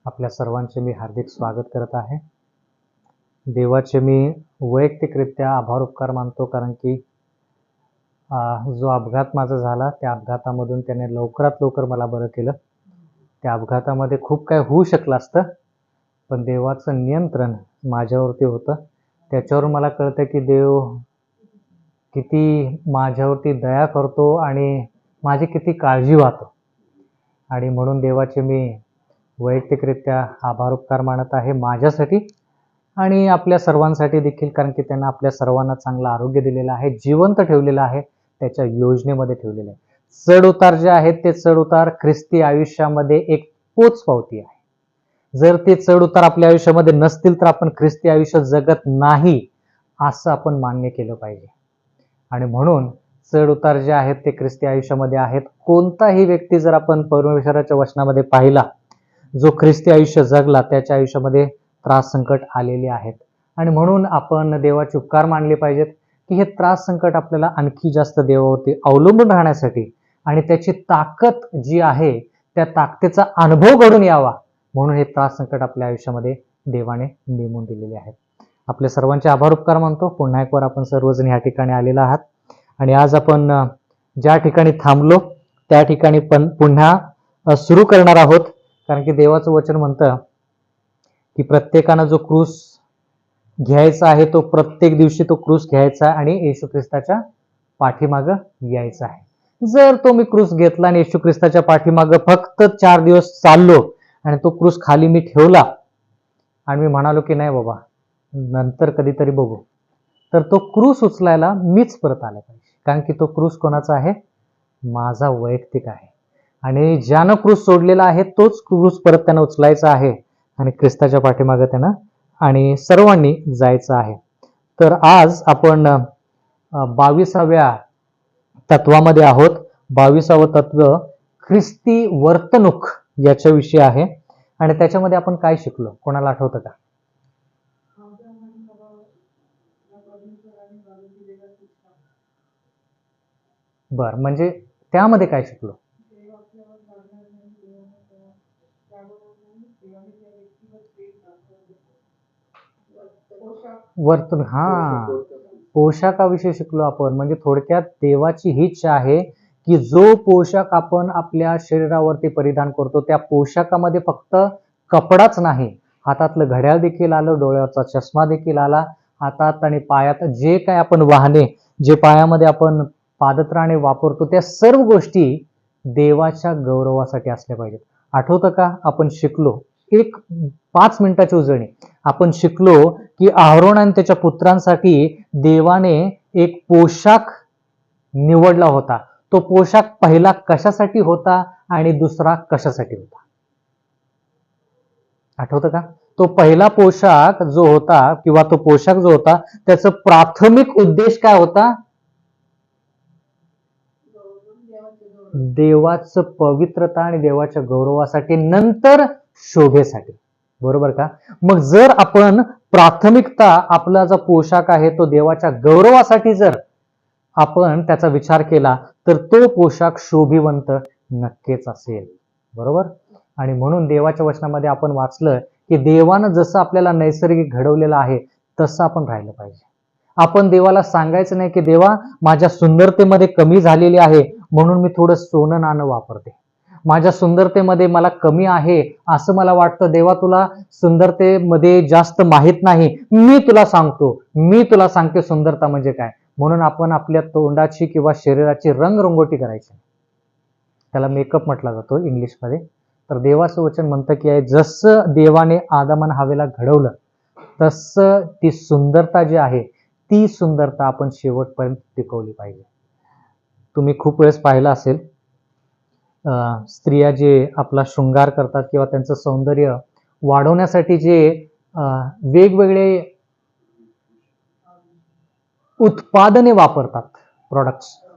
आपल्या सर्वांचे मी हार्दिक स्वागत करत आहे. देवाचे मी वैयक्तिकरित्या आभार उपकार मानतो, कारण की जो अपघात माझा झाला त्या अपघातामधून त्याने लवकरात लवकर मला बरं केलं. त्या अपघातामध्ये खूप काय होऊ शकलं असतं, पण देवाचं नियंत्रण माझ्यावरती होतं. त्याच्यावरून मला कळतं की देव किती माझ्यावरती दया करतो आणि माझी किती काळजी वाहतो. आणि म्हणून देवाचे मी वैयक्तिकरित्या आभार उपकार मानत आहे माझ्यासाठी आणि आपल्या सर्वांसाठी देखील, कारण की त्यांना आपल्या सर्वांना चांगलं आरोग्य दिलेलं आहे, जिवंत ठेवलेलं आहे, त्याच्या योजनेमध्ये ठेवलेलं आहे. चढ उतार जे आहेत ते चढ उतार ख्रिस्ती आयुष्यामध्ये एक पोचपावती आहे. जर ते चढ उतार आपल्या आयुष्यामध्ये नसतील तर आपण ख्रिस्ती आयुष्य जगत नाही असं आपण मान्य केलं पाहिजे. आणि म्हणून चढ उतार जे आहेत ते ख्रिस्ती आयुष्यामध्ये आहेत. कोणताही व्यक्ती जर आपण परमेश्वराच्या वचनामध्ये पाहिला, जो ख्रिस्ती आयुष्य जगला, त्याच्या आयुष्यामध्ये त्रास संकट आलेले आहेत. आणि म्हणून आपण देवाचे उपकार मानले पाहिजेत की हे त्रास संकट आपल्याला आणखी जास्त देवावरती अवलंबून राहण्यासाठी आणि त्याची ताकद जी आहे त्या ताकदीचा अनुभव घडून यावा, म्हणून हे त्रास संकट आपल्या आयुष्यामध्ये देवाने नेमून दिलेले आहेत. आपल्या सर्वांचे आभार उपकार मानतो. पुन्हा एक वार आपण सर्वजण या ठिकाणी आलेला आहात आणि आज आपण ज्या ठिकाणी थांबलो त्या ठिकाणी पण पुन्हा सुरू करणार आहोत, कारण की देवाचं वचन म्हणतं की प्रत्येकानं जो क्रूस घ्यायचा आहे तो प्रत्येक दिवशी तो क्रूस घ्यायचा आणि येशू ख्रिस्ताच्या पाठीमागं यायचं आहे. जर तो मी क्रूस घेतला आणि येशू ख्रिस्ताच्या पाठीमागं फक्त 4 दिवस चाललो आणि तो क्रूस खाली मी ठेवला आणि मी म्हणालो की नाही बाबा नंतर कधीतरी बघू, तर तो क्रूस उचलायला मीच परत आला पाहिजे, कारण की तो क्रूस कोणाचा आहे? माझा वैयक्तिक आहे. आणि ज्यानं क्रूस सोडलेला आहे तोच क्रूस परत त्यानं उचलायचा आहे आणि ख्रिस्ताच्या पाठीमागं त्यानं आणि सर्वांनी जायचं आहे. तर आज आपण 22व्या तत्वामध्ये आहोत. 22वं तत्व ख्रिस्ती वर्तणूक याच्याविषयी आहे आणि त्याच्यामध्ये आपण काय शिकलो, कोणाला आठवतं का? बरं, म्हणजे त्यामध्ये काय शिकलो? वर्तणूक, पोशाखाविषयी शिकलो आपण. म्हणजे थोडक्यात देवाची ही इच्छा आहे की जो पोशाख आपण आपल्या शरीरावरती परिधान करतो त्या पोशाखामध्ये फक्त कपडाच नाही, हातातलं घड्याळ देखील आलं, डोळ्याचा चष्मा देखील आला, हातात आणि पायात जे काय आपण वाहने, जे पायामध्ये आपण पादत्राणे वापरतो, त्या सर्व गोष्टी देवाच्या गौरवासाठी असल्या पाहिजेत. आठवतं का आपण शिकलो एक 5 मिनिटाची उजळणी, आपण शिकलो की अहरोन आणि त्याच्या पुत्रांसाठी देवाने एक पोशाख निवडला होता. तो पोशाख पहिला कशासाठी होता आणि दुसरा कशासाठी होता? आठवतं का? तो पहिला पोशाख जो होता किंवा तो पोशाख जो होता त्याचा प्राथमिक उद्देश काय होता? देवाचं पवित्रता आणि देवाच्या गौरवासाठी, नंतर शोभेसाठी. बरोबर का? मग जर आपण प्राथमिकता आपला जो पोशाख आहे तो देवाच्या गौरवासाठी जर आपण त्याचा विचार केला तर तो पोशाख शोभिवंत नक्कीच असेल. बरोबर? आणि म्हणून देवाच्या वचनामध्ये आपण वाचलं की देवानं जसं आपल्याला नैसर्गिक घडवलेलं आहे तसं आपण राहिलं पाहिजे. आपण देवाला सांगायचं नाही की देवा माझ्या सुंदरतेमध्ये कमी झालेली आहे म्हणून मी थोडं सोनं नाणं वापरते, माझ्या सुंदरतेमध्ये मला कमी आहे असं मला वाटतं, देवा तुला सुंदरतेमध्ये जास्त माहित नाही, मी तुला सांगते सुंदरता म्हणजे काय. म्हणून आपण आपल्या तोंडाची किंवा शरीराची रंगरंगोटी करायची, त्याला मेकअप म्हटला जातो इंग्लिशमध्ये. तर देवाचं वचन म्हणतं की जसं देवाने आदम आणि हव्वाला घडवलं तसं ती सुंदरता जी आहे ती सुंदरता आपण शेवटपर्यंत टिकवली पाहिजे. तुम्ही खूप वेळेस पाहिलं असेल स्त्रिया जे आपला शृंगार करतात किंवा त्यांचं सौंदर्य वाढवण्यासाठी जे वेगवेगळे उत्पादने वापरतात,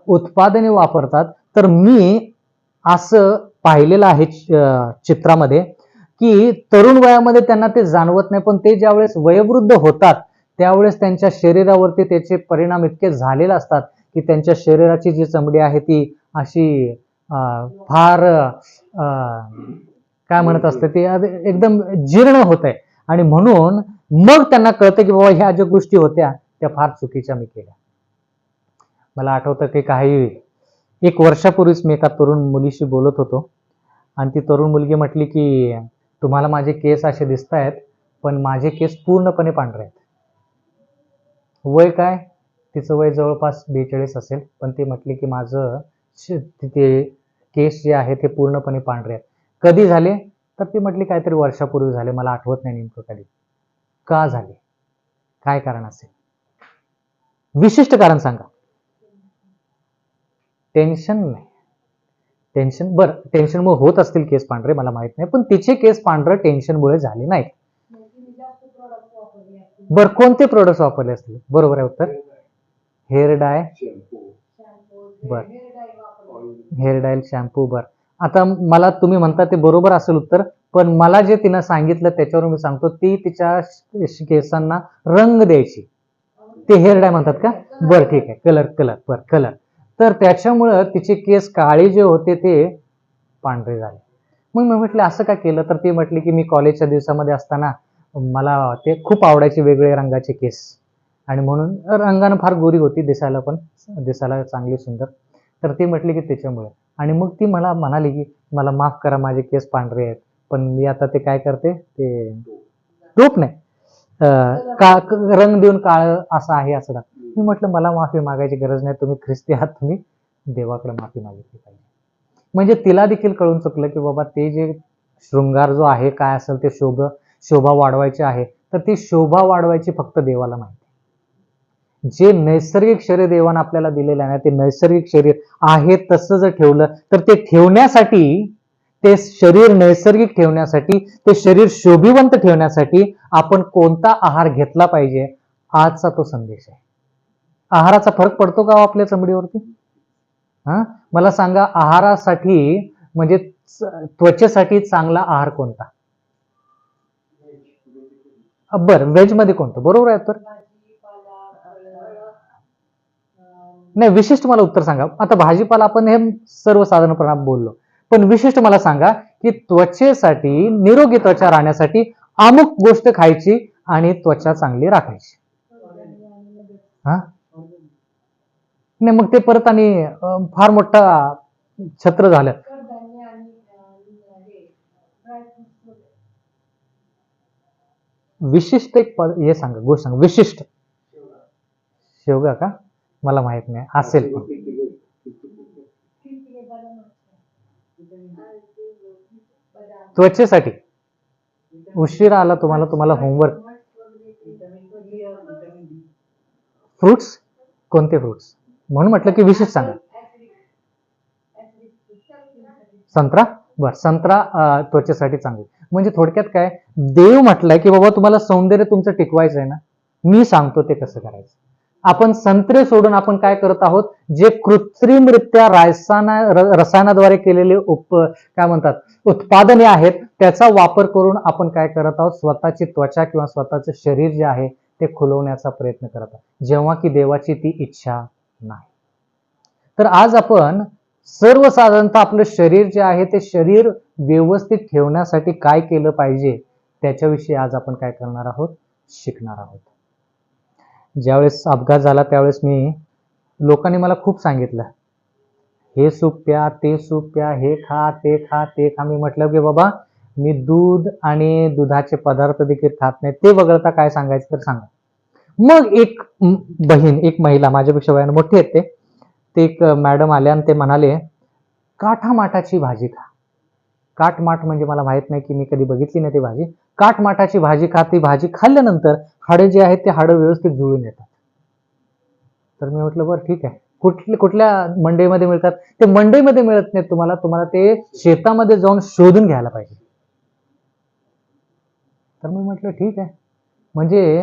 उत्पादने वापरतात, तर मी असं पाहिलेलं आहे चित्रामध्ये की तरुण वयामध्ये त्यांना ते जाणवत नाही, पण ते ज्यावेळेस वयोवृद्ध होतात त्यावेळेस त्यांच्या शरीरावरती त्याचे परिणाम इतके झालेले असतात की त्यांच्या शरीराची जी चमडी आहे ती अशी फार काय म्हणत असते ते एकदम जीर्ण होत आहे. आणि म्हणून मग त्यांना कळतं की बाबा ह्या ज्या गोष्टी होत्या त्या फार चुकीच्या मी केल्या. मला आठवतं की काही 1 वर्षापूर्वीच मी एका तरुण मुलीशी बोलत होतो आणि ती तरुण मुलगी म्हटली की तुम्हाला माझे केस असे दिसत आहेत, पण माझे केस पूर्णपणे पांढरे आहेत. वय काय? तिचं वय जवळपास 42 असेल, पण ती म्हटली की माझं ते केस जे आहे ते पूर्णपणे पांढरे आहेत. कधी झाले? तर ती म्हटली काहीतरी वर्षापूर्वी झाले, मला आठवत नाही नेमकं कधी. का झाले? काय कारण असेल? विशिष्ट कारण सांगा. टेन्शन नाही. टेन्शनमुळे होत असतील केस पांढरे, मला माहित नाही, पण तिचे केस पांढरे टेन्शनमुळे झाले नाहीत. बरं, कोणते प्रोडक्ट्स वापरले असतील? बरोबर आहे उत्तर. Hair dye. बर, हेअर डायल, शॅम्पू. बर, आता मला तुम्ही म्हणता ते बरोबर असेल उत्तर, पण मला जे तिनं सांगितलं त्याच्यावर मी सांगतो, ती तिच्या केसांना रंग द्यायची. ते हेअर डाय म्हणतात का? बरं, ठीक आहे. कलर. तर त्याच्यामुळं तिचे केस काळे जे होते ते पांढरे झाले. मग मी म्हटलं असं का केलं? तर ती म्हटली की मी कॉलेजच्या दिवसामध्ये असताना मला ते खूप आवडायचे वेगवेगळ्या रंगाचे केस, आणि म्हणून रंगानं फार गोरी होती, दिसायला चांगली सुंदर. तर ती म्हटली की त्याच्यामुळे. आणि मग ती मला म्हणाली की मला माफ करा, माझे केस पांढरे आहेत, पण मी आता ते काय करते, ते टोप नाही, रंग देऊन काळ असं आहे असं दाखव. मी म्हटलं मला माफी मागायची गरज नाही, तुम्ही ख्रिस्ती आहात, तुम्ही देवाकडे माफी मागितली पाहिजे. म्हणजे तिला देखील कळून चुकलं की बाबा ते जे शृंगार जो आहे काय असेल ते शोभा वाढवायची आहे, तर ती शोभा वाढवायची फक्त देवाला माहिती. जे नैसर्गिक शरीर देवाने आपल्याला दिलेलं आहे ना, ते नैसर्गिक शरीर आहे तसं जर ठेवलं तर ते ठेवण्यासाठी, ते शरीर नैसर्गिक ठेवण्यासाठी, ते शरीर शोभिवंत ठेवण्यासाठी आपण कोणता आहार घेतला पाहिजे, आजचा तो संदेश आहे. आहाराचा फरक पडतो का आपल्या चमडीवरती? मला सांगा, आहारासाठी म्हणजे त्वचेसाठी चांगला आहार कोणता? बरं, व्हेज मध्ये कोणतं? बरोबर आहे तर. नाही, विशिष्ट मला उत्तर सांगा. आता भाजीपाला आपण हे सर्वसाधारणपणे बोललो, पण विशिष्ट मला सांगा की त्वचेसाठी, निरोगी त्वचा राहण्यासाठी अमुक गोष्ट खायची आणि त्वचा चांगली राखायची. नाही, मग ते परत आणि फार मोठा छत्र झालं. विशिष्ट एक हे सांगा, गोष्ट सांगा विशिष्ट. शेवगा का? मला माहित नाही, असेल पण. त्वचेसाठी उशिरा आला तुम्हाला होमवर्क. फ्रुट्स, कोणते फ्रुट्स? म्हणून म्हटलं की विशेष सांगा. संत्रा. बर, संत्रा त्वचेसाठी चांगली. म्हणजे थोडक्यात काय, देव म्हटलंय की बाबा तुम्हाला सौंदर्य तुमचं टिकवायचं आहे ना, मी सांगतो ते कसं करायचं. आपण संत्रे सोडून आपण काय करत आहोत, जे कृत्रिमरित्या रसायनाद्वारे केलेले काय म्हणतात उत्पादने आहेत, त्याचा वापर करून आपण काय करत आहोत, स्वतःची त्वचा किंवा स्वतःचं शरीर जे आहे ते खुलवण्याचा प्रयत्न करत आहोत, जेव्हा की देवाची ती इच्छा नाही. तर आज आपण सर्वसाधारणतः आपलं शरीर जे आहे ते शरीर व्यवस्थित ठेवण्यासाठी काय केलं पाहिजे त्याच्याविषयी आज आपण काय करणार आहोत, शिकणार आहोत. ज्यावेळेस अपघात झाला त्यावेळेस लोकांनी मला खूप सांगितलं, हे सूप प्या, ते सूप प्या, हे खा, ते खा, ते खा. मी म्हटलं की बाबा मी दूध आणि दुधाचे पदार्थ देखील खात नाही, ते वगळता काय सांगायचं तर सांगा. मग एक बहीण, एक महिला, माझ्यापेक्षा वयाने मोठी आहेत ते एक मॅडम आले आणि ते म्हणाले, काठामाठाची भाजी खा. काठमाठ म्हणजे मला माहित नाही की मी कधी बघितली नाही ती भाजी. काठमाठाची भाजी खा. ती भाजी खाल्ल्यानंतर हाडं जे आहेत ते हाडं व्यवस्थित जुळून येतात. तर मी म्हटलं बरं ठीक आहे, कुठल्या मंडईमध्ये मिळतात? ते मंडईमध्ये मिळत नाहीत तुम्हाला ते शेतामध्ये जाऊन शोधून घ्यायला पाहिजे. तर मी म्हटलं ठीक आहे, म्हणजे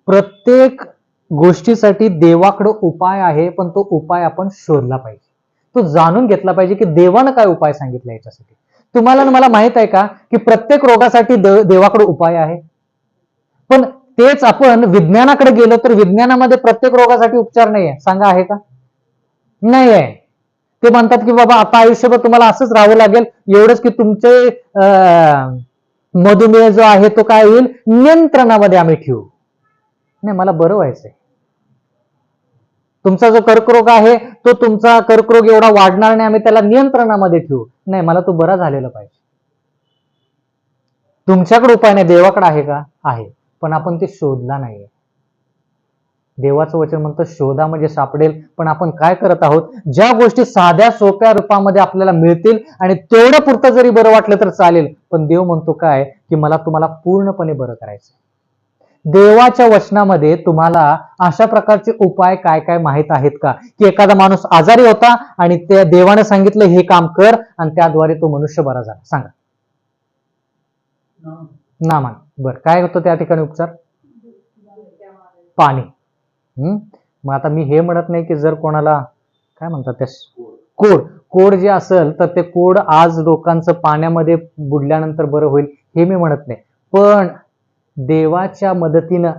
प्रत्येक गोष्टीसाठी देवाकडे उपाय आहे, पण तो उपाय आपण शोधला पाहिजे, तो जाणून घेतला पाहिजे की देवानं काय उपाय सांगितला याच्यासाठी. तुम्हाला मला माहित आहे का की प्रत्येक रोगासाठी देवाकडे उपाय आहे, पण तेच आपण विज्ञानाकडे गेलो तर विज्ञानामध्ये प्रत्येक रोगासाठी उपचार नाही आहे. सांगा, आहे का? नाही आहे. ते म्हणतात की बाबा आता आयुष्यभर तुम्हाला असंच राहावं लागेल, एवढंच की तुमचे मधुमेह जो आहे तो काय होईल, नियंत्रणामध्ये आम्ही ठेवू. नाही, मला बरं व्हायचंय. तुमचा जो कर्करोग आहे तो तुमचा कर्करोग एवढा वाढणार नाही, आम्ही त्याला नियंत्रणामध्ये ठेवू. नाही, मला तो बरा झालेला पाहिजे. तुमच्याकडे उपाय नाही, देवाकडे आहे का? आहे, पण आपण ते शोधला नाहीये. देवाचं वचन म्हणतं शोधा म्हणजे सापडेल. पण आपण काय करत आहोत, ज्या गोष्टी साध्या सोप्या रूपामध्ये आपल्याला मिळतील आणि तेवढ्या पुरतं जरी बरं वाटलं तर चालेल, पण देव म्हणतो काय की मला तुम्हाला पूर्णपणे बरं करायचं. देवाच्या वचनामध्ये तुम्हाला अशा प्रकारचे उपाय काय काय माहित आहेत का, की एखादा माणूस आजारी होता आणि त्या देवाने सांगितलं हे काम कर आणि त्याद्वारे तो मनुष्य बरा झाला? सांगा. नामान. बर, काय होतं त्या ठिकाणी उपचार? पाणी. मग आता मी हे म्हणत नाही की जर कोणाला काय म्हणतात त्या कोड जे असेल तर ते कोड आज लोकांचं पाण्यामध्ये बुडल्यानंतर बरं होईल हे मी म्हणत नाही, पण देवाच्या मदतीनं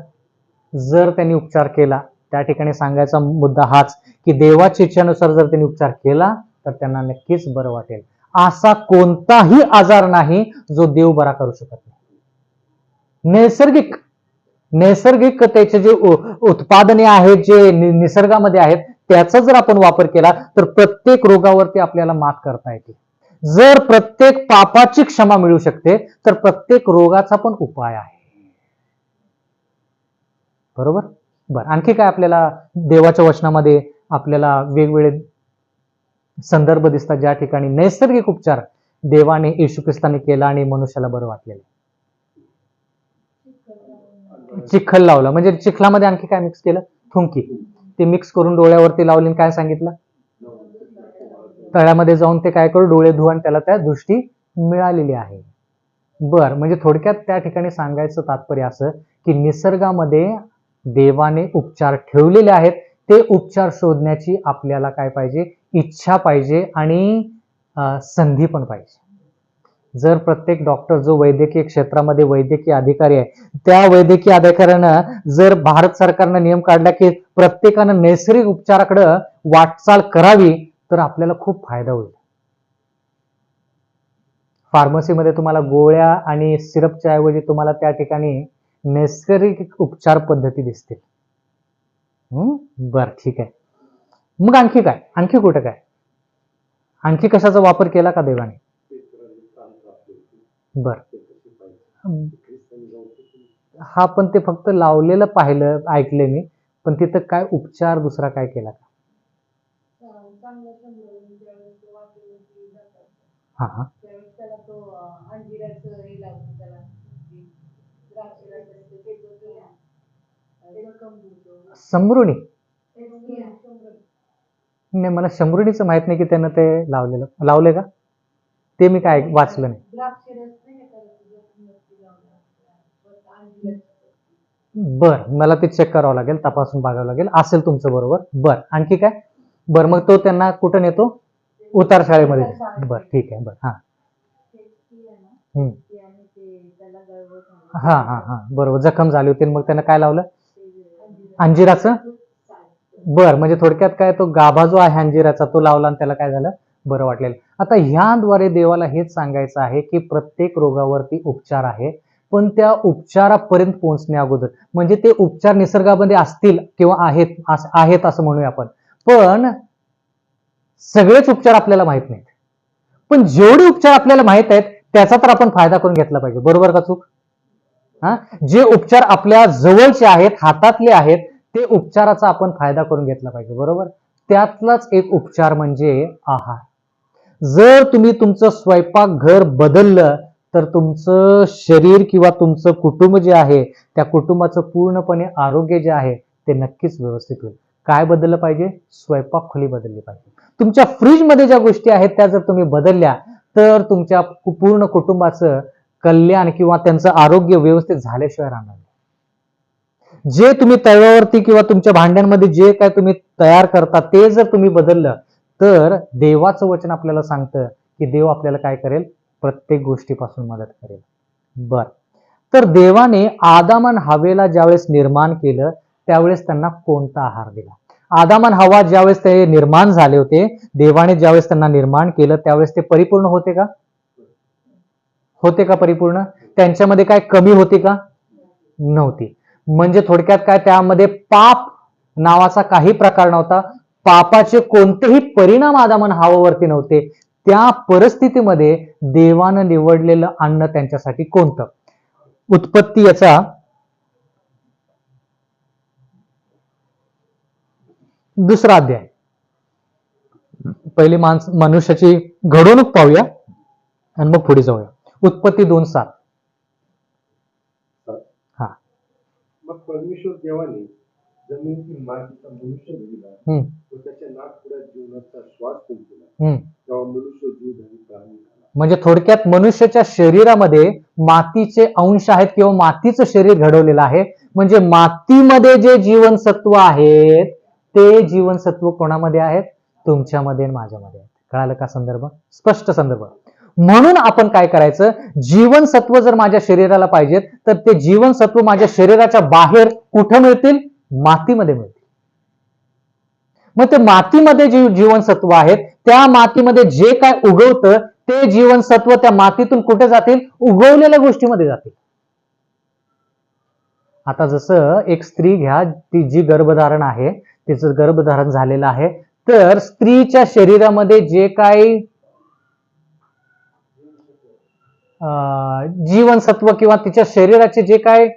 जर त्यांनी उपचार केला, त्या ठिकाणी सांगायचा मुद्दा हाच की देवाच्या इच्छेनुसार जर त्यांनी उपचार केला तर त्यांना नक्कीच बरं वाटेल. असा कोणताही आजार नाही जो देव बरा करू शकत नाही. नैसर्गिक त्याचे जे उत्पादने आहेत जे निसर्गामध्ये आहेत त्याचा जर आपण वापर केला तर प्रत्येक रोगावरती आपल्याला मात करता येते. जर प्रत्येक पापाची क्षमा मिळू शकते तर प्रत्येक रोगाचा पण उपाय आहे. बरोबर. बर, आणखी काय आपल्याला देवाच्या वचनामध्ये आपल्याला वेगवेगळे संदर्भ दिसतात ज्या ठिकाणी नैसर्गिक उपचार देवाने येशू ख्रिस्ताने केला आणि मनुष्याला बरं वाटलेलं? चिखल लावला म्हणजे चिखलामध्ये आणखी काय मिक्स केलं? थुंकी. ते मिक्स करून डोळ्यावरती लावली. काय सांगितलं? तळ्यामध्ये जाऊन ते काय करू, डोळे धुवून त्याला त्या दृष्टी मिळालेली आहे. बर, म्हणजे थोडक्यात त्या ठिकाणी सांगायचं तात्पर्य असं की निसर्गामध्ये देवाने उपचार ठेवलेले आहेत. ते उपचार शोधण्याची आपल्याला काय पाहिजे? इच्छा पाहिजे आणि संधी पण पाहिजे. जर प्रत्येक डॉक्टर जो वैद्यकीय क्षेत्रामध्ये वैद्यकीय अधिकारी आहे त्या वैद्यकीय अधिकाऱ्यानं जर भारत सरकारनं नियम काढला की प्रत्येकानं नैसर्गिक उपचाराकडे वाटचाल करावी तर आपल्याला खूप फायदा होईल. फार्मसीमध्ये तुम्हाला गोळ्या आणि सिरपच्या ऐवजी तुम्हाला त्या ठिकाणी नैसर्गिक उपचार पद्धती दिसतील. बर, ठीक आहे. मग आणखी काय? आणखी कुठं काय? आणखी कशाचा वापर केला का देवाने? बर, हा, पण ते फक्त लावलेलं पाहिलं, ऐकले मी, पण तिथं काय उपचार दुसरा काय केला का? हा हा. समृणी. नाही, मला शंभरुणीचं माहित नाही की त्यानं ते लावले का? ते मी काय वाचलं नाही. बर, मला ते चेक करावं लागेल, तपासून बघावं लागेल. असेल तुमचं बरोबर. बर, आणखी काय? बर, मग तो त्यांना कुठं नेतो? उतार शाळेमध्ये. बर, ठीक आहे. बर, हा हा हा हा, बरोबर. जखम झाली होती मग त्यानं काय लावलं? अंजिराचं. बर, म्हणजे थोडक्यात काय, तो गाभा जो आहे अंजिराचा तो लावला आणि त्याला काय झालं? बरं वाटलेलं. आता ह्याद्वारे देवाला हेच सांगायचं आहे की प्रत्येक रोगावरती उपचार आहे, पण त्या उपचारापर्यंत पोहोचण्या अगोदर म्हणजे ते उपचार निसर्गामध्ये असतील किंवा आहेत असं म्हणूया आपण, पण सगळेच उपचार आपल्याला माहित नाहीत. पण जेवढे उपचार आपल्याला माहित आहेत त्याचा तर आपण फायदा करून घेतला पाहिजे. बरोबर का चूक? जे उपचार आपल्या जवळचे आहेत, हातातले आहेत, ते उपचाराचा आपण फायदा करून घेतला पाहिजे. बरोबर. त्यातलाच एक उपचार म्हणजे आहार. जर तुम्ही तुमचं स्वयंपाकघर बदललं तर तुमचं शरीर किंवा तुमचं कुटुंब जे आहे त्या कुटुंबाचं पूर्णपणे आरोग्य जे आहे ते नक्कीच व्यवस्थित होईल. काय बदललं पाहिजे? स्वयंपाक खोली बदलली पाहिजे. तुमच्या फ्रीजमध्ये ज्या गोष्टी आहेत त्या जर तुम्ही बदलल्या तर तुमच्या पूर्ण कुटुंबाचं कल्याण किंवा त्यांचं आरोग्य व्यवस्थित झाल्याशिवाय राहणार नाही. जे तुम्ही तव्यावरती किंवा तुमच्या भांड्यांमध्ये जे काय तुम्ही तयार करता ते जर तुम्ही बदललं तर देवाचं वचन आपल्याला सांगतं की देव आपल्याला काय करेल? प्रत्येक गोष्टीपासून मदत करेल. बर, तर देवाने आदाम आणि हव्वेला ज्यावेळेस निर्माण केलं त्यावेळेस त्यांना कोणता आहार दिला? आदाम आणि हव्वा ज्यावेळेस ते निर्माण झाले होते, देवाने ज्यावेळेस त्यांना निर्माण केलं त्यावेळेस ते परिपूर्ण होते का? होते का परिपूर्ण? त्यांच्यामध्ये काय कमी होती का? नव्हती. म्हणजे थोडक्यात काय, त्यामध्ये पाप नावाचा काही प्रकार नव्हता. पापाचे कोणतेही परिणाम आदाम आणि हव्वावरती नव्हते. त्या परिस्थितीमध्ये देवानं निवडलेलं अन्न त्यांच्यासाठी कोणतं? उत्पत्ती याचा 2रा अध्याय. पहिली मनुष्याची घडवणूक पाहूया आणि मग पुढे जाऊया. उत्पत्ती 2:7. हा. मग परमेश्वर देवाने जमिनीतील मातीचा मनुष्य दिला व त्याच्या नाकपुड्यात जीवनाचा श्वास फुंकला, तेव्हा मनुष्य जीवधारी प्राणी झाला. म्हणजे थोडक्यात मनुष्याच्या शरीरामध्ये मातीचे अंश आहेत किंवा मातीचं शरीर घडवलेलं आहे. म्हणजे मातीमध्ये जे जीवनसत्व आहेत ते जीवनसत्व कोणामध्ये आहेत? तुमच्यामध्ये आणि माझ्यामध्ये आहेत. कळालं का संदर्भ? स्पष्ट संदर्भ. म्हणून आपण काय करायचं, जीवनसत्व जर माझ्या शरीराला पाहिजेत तर ते जीवनसत्व माझ्या शरीराच्या बाहेर कुठं मिळतील? मातीमध्ये मिळतील. मग ते मातीमध्ये जे जीवनसत्व आहेत त्या मातीमध्ये जे काय उगवतं ते जीवनसत्व त्या मातीतून कुठे जातील? उगवलेल्या गोष्टीमध्ये जातील. आता जसं एक स्त्री घ्या, ती जी गर्भधारण आहे, तिचं गर्भधारण झालेलं आहे, तर स्त्रीच्या शरीरामध्ये जे काही जीवनसत्व किंवा तिच्या शरीराचे जे काय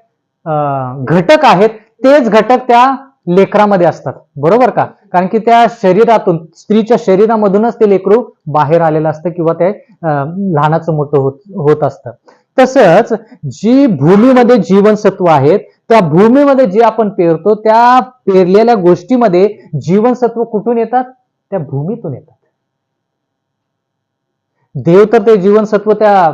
घटक आहेत तेच घटक त्या लेकरामध्ये असतात. बरोबर का? कारण की त्या शरीरातून, स्त्रीच्या शरीरामधूनच ते लेकरू बाहेर आलेलं असतं किंवा ते लहानाचं मोठं होत असतं. तसंच जी भूमीमध्ये जीवनसत्व आहेत त्या भूमीमध्ये जे आपण पेरतो त्या पेरलेल्या गोष्टीमध्ये जीवनसत्व कुठून येतात? त्या भूमीतून येतात. देव तर ते जीवनसत्व त्या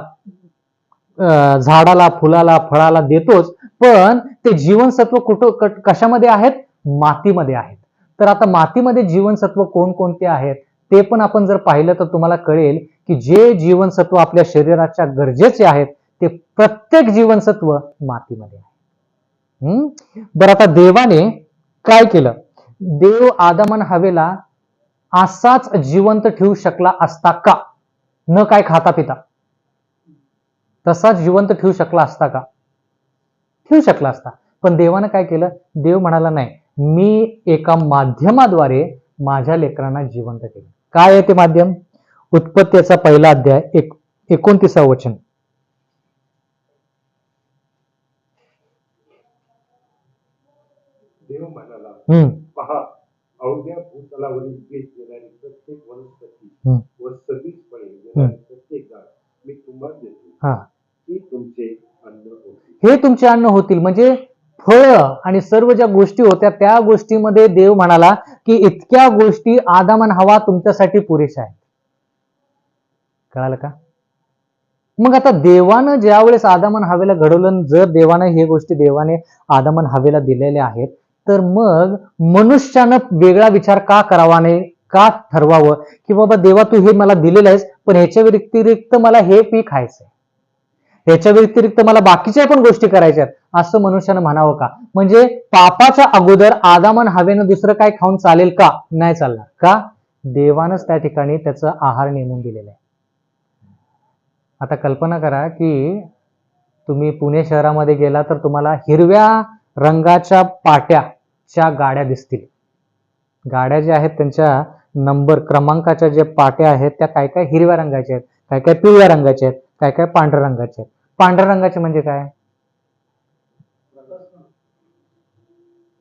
झाडाला, फुलाला, फळाला देतोच, पण ते जीवनसत्व कुठं कशामध्ये आहेत? मातीमध्ये आहेत. तर आता मातीमध्ये जीवनसत्व कोणकोणते आहेत ते पण आपण जर पाहिलं तर तुम्हाला कळेल की जे जीवनसत्व आपल्या शरीराच्या गरजेचे आहेत ते प्रत्येक जीवनसत्व मातीमध्ये आहे. बरं, आता देवाने काय केलं? देव आदाम आणि हव्वेला असाच जिवंत ठेवू शकला असता का? न काय खाता पिता तसाच जिवंत ठेवू शकला असता का? ठेवू शकला असता. पण देवानं काय केलं? देव म्हणाला नाही, मी एका माध्यमाद्वारे माझ्या लेकरांना जिवंत केलं. काय आहे ते माध्यम? उत्पत्तीचा 1 अध्याय 29 वचन. देव म्हणाला, पहा, अवघ्या भूतलावरील पीक देणारी प्रत्येक वनस्पती व सगळीच फळे देणारी प्रत्येक झाड मी तुम्हाला देतो, ही तुमचे अन्न होतील. हे तुमचे अन्न होतील. म्हणजे फळ आणि सर्व ज्या गोष्टी होत्या त्या गोष्टीमध्ये देव म्हणाला की इतक्या गोष्टी आदाम आणि हव्वा तुमच्यासाठी पुरेशा आहेत. कळालं का? मग आता देवानं ज्यावेळेस आदाम आणि हव्वेला घडवलं, जर देवानं हे गोष्टी देवाने आदाम आणि हव्वेला दिलेल्या आहेत, तर मग मनुष्यानं वेगळा विचार का करावा नाही? का ठरवावं की बाबा देवा तू हे मला दिलेलं आहेस, पण ह्याच्या व्यतिरिक्त मला हे पीक खायचंय, ह्याच्या व्यतिरिक्त मला बाकीच्या पण गोष्टी करायच्या आहेत, असं मनुष्यानं म्हणावं का? म्हणजे पापाच्या अगोदर आदाम आणि हव्वेनं दुसरं काय खाऊन चालेल का? नाही चालणार. का? देवानंच त्या ठिकाणी त्याचा आहार नेमून दिलेला आहे. आता कल्पना करा की तुम्ही पुणे शहरामध्ये गेला तर तुम्हाला हिरव्या रंगाच्या पाट्याच्या गाड्या दिसतील. गाड्या ज्या आहेत त्यांच्या नंबर क्रमांकाच्या ज्या पाट्या आहेत त्या काय काय हिरव्या रंगाच्या आहेत, काय काय पिवळ्या रंगाच्या आहेत, काय काय पांढऱ्या रंगाच्या आहेत. पांढऱ्या रंगाचे म्हणजे काय?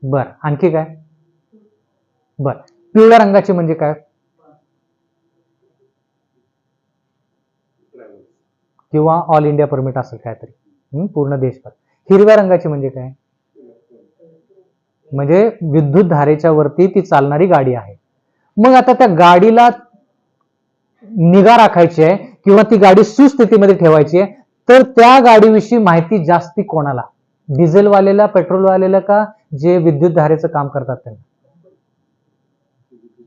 बर, आणखी काय? बर, पिवळ्या रंगाचे म्हणजे काय? किंवा ऑल इंडिया परमिट असेल काहीतरी, पूर्ण देशभर. हिरव्या रंगाची म्हणजे काय? म्हणजे विद्युत धारेच्या वरती ती चालणारी गाडी आहे. मग आता त्या गाडीला निगा राखायची आहे किंवा ती गाडी सुस्थितीमध्ये ठेवायची आहे, तर त्या गाडीविषयी माहिती जास्ती कोणाला? डिझेलवालेला, पेट्रोलवालेला, का जे विद्युत धारेचं काम करतात त्यांना?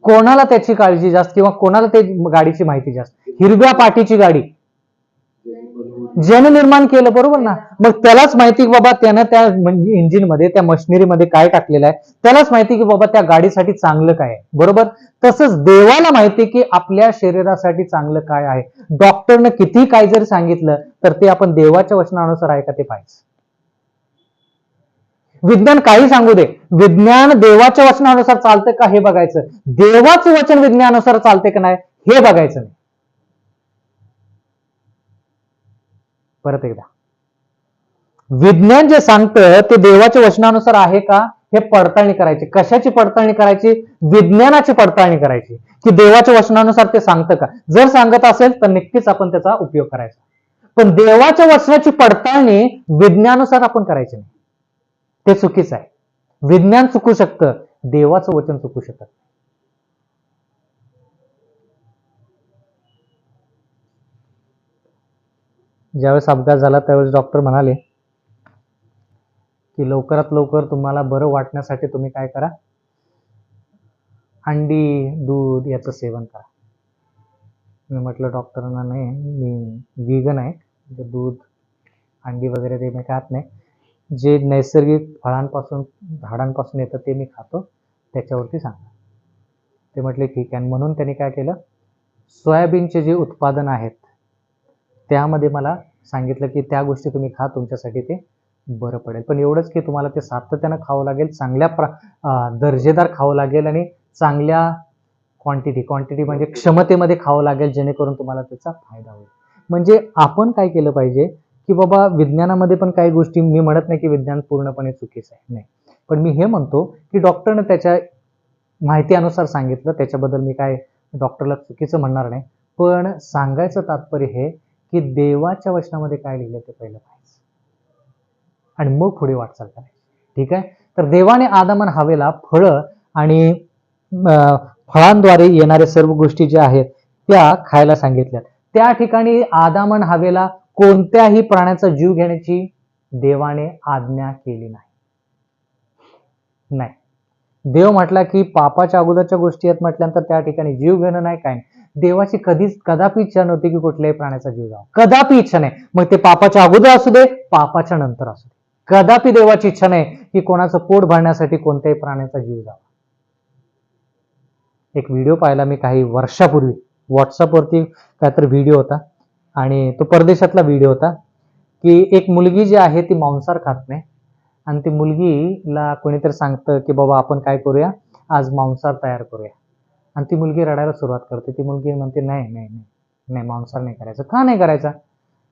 कोणाला त्याची काळजी जास्त किंवा कोणाला ते गाडीची माहिती जास्त? हिरव्या पाटीची गाडी ज्याने निर्माण केलं, बरोबर ना? मग त्यालाच माहिती की बाबा त्यानं त्या म्हणजे इंजिन मध्ये, त्या मशिनरी मध्ये काय टाकलेलं आहे, त्यालाच माहिती की बाबा त्या गाडीसाठी चांगलं काय आहे, बरोबर? तसंच देवाला माहिती की आपल्या शरीरासाठी चांगलं काय आहे. डॉक्टरनं किती काय जर सांगितलं तर ते आपण देवाच्या वचनानुसार आहे का ते पाहिजे. विज्ञान काही सांगू दे, विज्ञान देवाच्या वचनानुसार चालतं का हे बघायचं, देवाचं वचन विज्ञानानुसार चालते का नाही हे बघायचं नाही. परत एकदा, विज्ञान जे सांगतं ते देवाच्या वचनानुसार आहे का हे पडताळणी करायची. कशाची पडताळणी करायची? विज्ञानाची पडताळणी करायची की देवाच्या वचनानुसार ते सांगतं का. जर सांगत असेल तर नक्कीच आपण त्याचा उपयोग करायचा, पण देवाच्या वचनाची पडताळणी विज्ञानानुसार आपण करायची नाही. ते चुकीचं आहे. विज्ञान चुकू शकतं, देवाचं वचन चुकू शकत. ज्यावेळेस अपघात झाला त्यावेळेस डॉक्टर म्हणाले की लवकरात लवकर तुम्हाला बरं वाटण्यासाठी तुम्ही काय करा, अंडी, दूध याचं सेवन करा. मी म्हटलं डॉक्टरांना नाही, मी व्हीगन आहे, म्हणजे दूध, अंडी वगैरे ते मी खात नाही. जे नैसर्गिक फळांपासून, झाडांपासून येतं ते मी खातो, त्याच्यावरती सांगा. ते म्हटले ठीक आहे. म्हणून त्यांनी काय केलं, सोयाबीनचे जे उत्पादन आहेत त्यामध्ये मला सांगितलं की त्या गोष्टी तुम्ही खा, तुमच्यासाठी ते बरं पडेल. पण एवढंच की तुम्हाला ते सातत्यानं खावं लागेल, चांगल्या दर्जेदार खावं लागेल आणि चांगल्या क्वांटिटी म्हणजे क्षमतेमध्ये खावं लागेल, जेणेकरून तुम्हाला त्याचा फायदा होईल. म्हणजे आपण काय केलं पाहिजे की बाबा विज्ञानामध्ये पण काही गोष्टी, मी म्हणत नाही की विज्ञान पूर्णपणे चुकीचं आहे, नाही, पण मी हे म्हणतो की डॉक्टरनं त्याच्या माहिती अनुसार सांगितलं, त्याच्याबद्दल मी काय डॉक्टरला चुकीचं म्हणणार नाही, पण सांगायचं तात्पर्य हे की देवाच्या वचनामध्ये काय लिहिलं ते पहिलं पाहिजे आणि मग पुढे वाटचाल करायची. ठीक आहे. तर देवाने आदम आणि हवेला फळं आणि फळांद्वारे येणाऱ्या सर्व गोष्टी ज्या आहेत त्या खायला सांगितल्या. त्या ठिकाणी आदम आणि हवेला कोणत्याही प्राण्याचा जीव घेण्याची देवाने आज्ञा केली नाही. देव म्हटला की पापाच्या अगोदरच्या गोष्टी आहेत म्हटल्यानंतर त्या ठिकाणी जीव घेणं नाही, काय नाही. देवाची कदापि इच्छा नव्हती की कुठल्याही प्राण्याचा जीव जावा, कदापि इच्छा नाही. मग ते पापाच्या अगोदर असू दे, पापाच्या नंतर असू दे, कदापि देवाची इच्छा नाही की कोणाचं पोट भरण्यासाठी कोणत्याही प्राण्याचा जीव जावा. एक व्हिडिओ पाहिला मी काही वर्षापूर्वी, व्हॉट्सअपवरती काहीतरी व्हिडिओ होता आणि तो परदेशातला व्हिडिओ होता की एक मुलगी जी आहे ती मांसाहार खात नाही आणि ती मुलगीला कोणीतरी सांगतं की बाबा आपण काय करूया, आज मांसाहार तयार करूया. आणि ती मुलगी रडायला सुरुवात करते. ती मुलगी म्हणते नाही नाही नाही नाही, मांसाहार नाही करायचं. का नाही करायचा?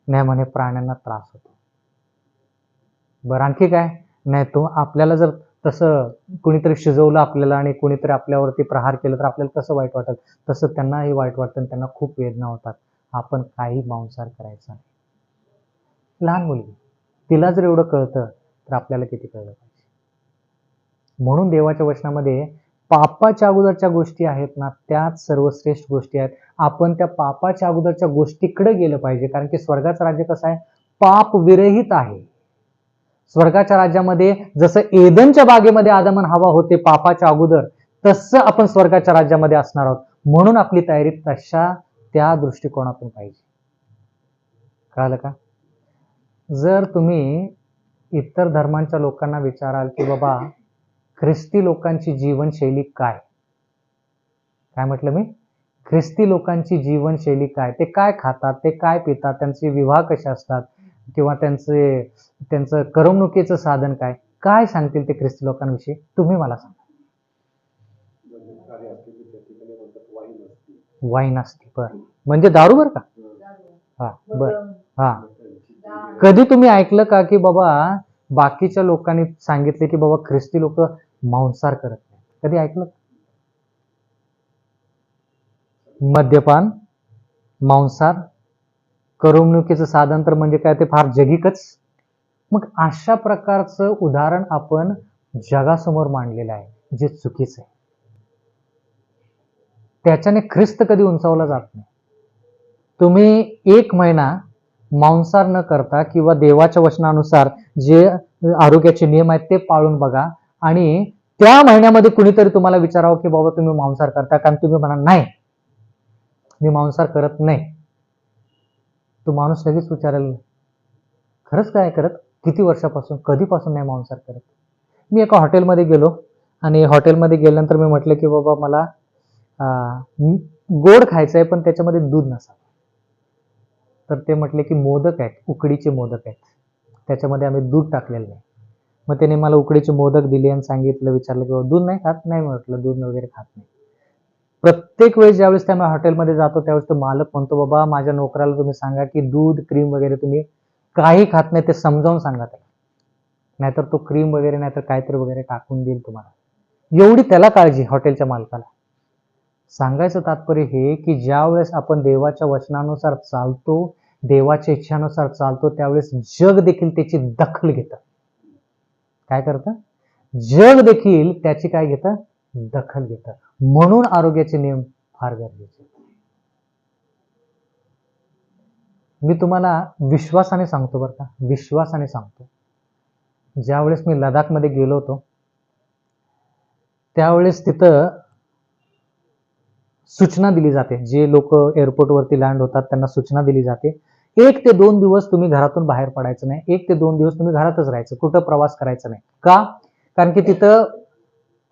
नाही म्हणे, प्राण्यांना त्रास होतो. बरं आणखी काय? नाही, तो आपल्याला जर तसं कुणीतरी शिजवलं आपल्याला आणि कुणीतरी आपल्यावरती प्रहार केलं तर आपल्याला कसं वाईट वाटेल, तसं त्यांनाही वाईट वाटतं आणि त्यांना खूप वेदना होतात. आपण काही मांसाहार करायचा नाही. लहान मुलगी, तिला जर एवढं कळतं तर आपल्याला किती कळलं पाहिजे. म्हणून देवाच्या वचनामध्ये पापाच्या अगोदरच्या गोष्टी आहेत ना, त्याच सर्वश्रेष्ठ गोष्टी आहेत. आपण त्या पापाच्या अगोदरच्या गोष्टीकडे गेलं पाहिजे, कारण की स्वर्गाचं राज्य कसं आहे, पाप विरहित आहे. स्वर्गाच्या राज्यामध्ये जसं एदनच्या बागेमध्ये आदम आणि हवा होते पापाच्या अगोदर, तसं आपण स्वर्गाच्या राज्यामध्ये असणार आहोत. म्हणून आपली तयारी तशा त्या दृष्टिकोनातून पाहिजे. कळालं का? जर तुम्ही इतर धर्मांच्या लोकांना विचाराल की बाबा ख्रिस्ती लोकांची जीवनशैली काय, काय म्हटलं मी, ख्रिस्ती लोकांची जीवनशैली काय, ते काय खातात, ते काय पितात, त्यांचे विवाह कसे असतात किंवा त्यांचं करमणुकीचं साधन काय, काय सांगतील ते ख्रिस्ती लोकांविषयी, तुम्ही मला सांगा. वाईन असते, बर, म्हणजे दारू, बर का? हा, बर, हा. कधी तुम्ही ऐकलं का की बाबा बाकीच्या लोकांनी सांगितले की बाबा ख्रिस्ती लोक मांसाहार करत नाही? कधी ऐकलं? मद्यपान, मांसाहार, करमणुकीचं साधन तर म्हणजे काय, ते फार जगिकच. मग अशा प्रकारचं उदाहरण आपण जगासमोर मांडलेलं आहे, जे चुकीचं आहे. त्याच्याने ख्रिस्त कधी उंचावला जात नाही. तुम्ही 1 महिना मांसाहार न करता किंवा देवाच्या वचनानुसार जे आरोग्याचे नियम आहेत ते पाळून बघा, आणि त्या महिन्यामध्ये कुणीतरी तुम्हाला विचारावं की बाबा तुम्ही मांसाहार करता का, तुम्ही म्हणा नाही मी मांसाहार करत नाही, तो माणूस लगेच विचारेल खरंच काय करत, किती वर्षापासून, कधीपासून नाही मांसाहार करत. मी एका हॉटेलमध्ये गेलो आणि हॉटेलमध्ये गेल्यानंतर मी म्हटलं की बाबा मला गोड खायचं आहे पण त्याच्यामध्ये दूध नसावं. तर ते म्हटले की मोदक आहेत, उकडीचे मोदक आहेत, त्याच्यामध्ये आम्ही दूध टाकलेलं नाही. मग त्याने मला उकडीचे मोदक दिले आणि सांगितलं, विचारलं की बाबा दूध नाही खात? नाही म्हटलं, दूध वगैरे खात नाही. प्रत्येक वेळेस ज्यावेळेस त्या हॉटेलमध्ये जातो त्यावेळेस तो मालक म्हणतो, बाबा माझ्या नोकराला तुम्ही सांगा की दूध क्रीम वगैरे तुम्ही काही खात नाही ते समजावून सांगा त्याला, नाहीतर तो क्रीम वगैरे नाहीतर काहीतरी वगैरे टाकून देईल तुम्हाला. एवढी त्याला काळजी हॉटेलच्या मालकाला. सांगायचं तात्पर्य हे की ज्या वेळेस आपण देवाच्या वचनानुसार चालतो, देवाच्या इच्छानुसार चालतो, त्यावेळेस जग देखील त्याची दखल घेतं. काय करतं? जग देखील त्याची काय घेतं? दखल घेतं. म्हणून आरोग्याचे नियम फार गरजेचे. मी तुम्हाला विश्वासाने सांगतो बरं का, विश्वासाने सांगतो. ज्यावेळेस मी लडाखमध्ये गेलो होतो त्यावेळेस तिथं सूचना दिली जाते, जे लोक एअरपोर्टवरती लँड होतात त्यांना सूचना दिली जाते, 1 ते 2 दिवस तुम्ही घरातून बाहेर पडायचं नाही, 1 ते 2 दिवस तुम्ही घरातच राहायचं, कुठं प्रवास करायचा नाही. का? कारण की तिथं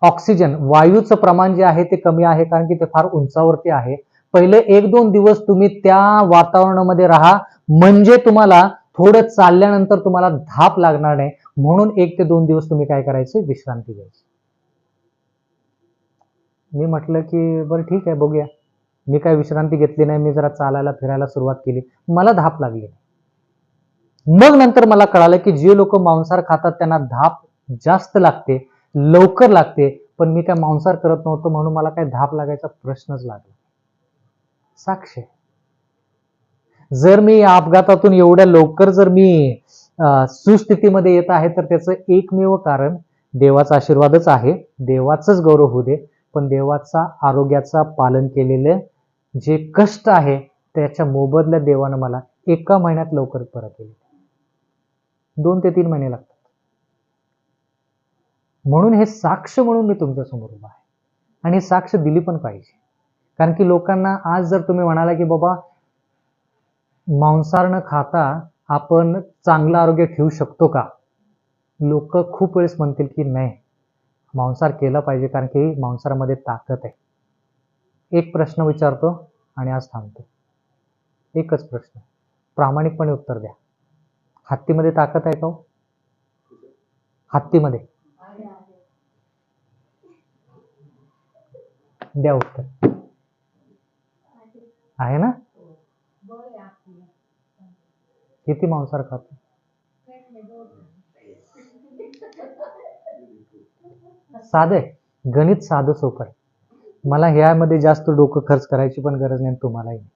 ऑक्सिजन वायूचं प्रमाण जे आहे ते कमी आहे, कारण की ते फार उंचावरती आहे. पहिले 1-2 दिवस तुम्ही त्या वातावरणामध्ये राहा, म्हणजे तुम्हाला थोडं चालल्यानंतर तुम्हाला धाप लागणार नाही. म्हणून 1 ते 2 दिवस तुम्ही काय करायचे? विश्रांती घ्यायची. मी म्हटलं की बरं ठीक आहे, बघूया. मी काय विश्रांती घेतली नाही, मी जरा चालायला फिरायला सुरुवात केली, मला धाप लागली. मग नंतर मला कळालं की जे लोक मांसाहार खातात त्यांना धाप जास्त लागते, लवकर लागते, पण मी काय मांसाहार करत नव्हतो म्हणून मला काय धाप लागायचा प्रश्नच लागला. साक्ष आहे. जर मी या अपघातातून एवढ्या लवकर जर मी सुस्थितीमध्ये येत आहे तर त्याचं एकमेव कारण देवाचा आशीर्वादच आहे. देवाचंच गौरव होऊ दे, पण देवाचा आरोग्याचा पालन केलेलं जे कष्ट आहे त्याच्या मोबदल्यात देवानं मला 1 महिन्यात लवकर परत केले. 2 ते 3 महिने लागतात. म्हणून हे साक्ष म्हणून मी तुमच्या समोर उभा आहे आणि हे साक्ष दिली पण पाहिजे. कारण की लोकांना आज जर तुम्ही म्हणाला की बाबा मांसाहार न खाता आपण चांगलं आरोग्य ठेवू शकतो का? लोक खूप वेळेस म्हणतील की नाही, मांसाहार केला पाहिजे कारण की मांसाहारामध्ये ताकद आहे. एक प्रश्न विचारतो आणि आज थांबतो. एकच प्रश्न, प्रामाणिकपणे उत्तर द्या. हत्तीमध्ये ताकद आहे का हो? हत्तीमध्ये द्या उत्तर. आहे ना? किती मांसाहार खातो? साधं आहे, गणित साधं सोपं आहे. मला ह्यामध्ये जास्त डोकं खर्च करायची पण गरज नाही, तुम्हालाही नाही.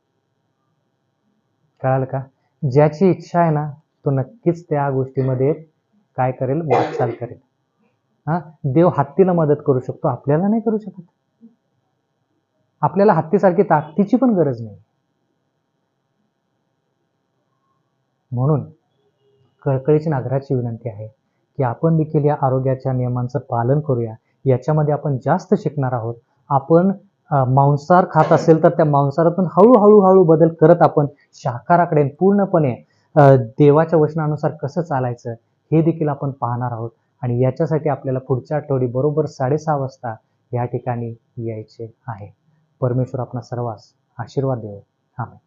कळालं का? ज्याची इच्छा आहे ना तो नक्कीच त्या गोष्टीमध्ये काय करेल? वाटचाल करेल. देव हत्तीला मदत करू शकतो, आपल्याला नाही करू शकत. आपल्याला हत्तीसारखी ताकदीची पण गरज नाही. म्हणून कळकळीची नागराची विनंती आहे की आपण देखील या आरोग्याच्या नियमांचं पालन करूया. याच्यामध्ये आपण जास्त शिकणार आहोत. आपण मांसाहार खात असेल तर त्या मांसाहारातून हळूहळू बदल करत आपण शाकाहाराकडे पूर्णपणे देवाच्या वचनानुसार कसं चालायचं हे देखील आपण पाहणार आहोत. आणि याच्यासाठी आपल्याला पुढच्या आठवडी बरोबर 6:30 वाजता या ठिकाणी यायचे आहे. परमेश्वर आपणा सर्वांस आशीर्वाद देवो. आमेन.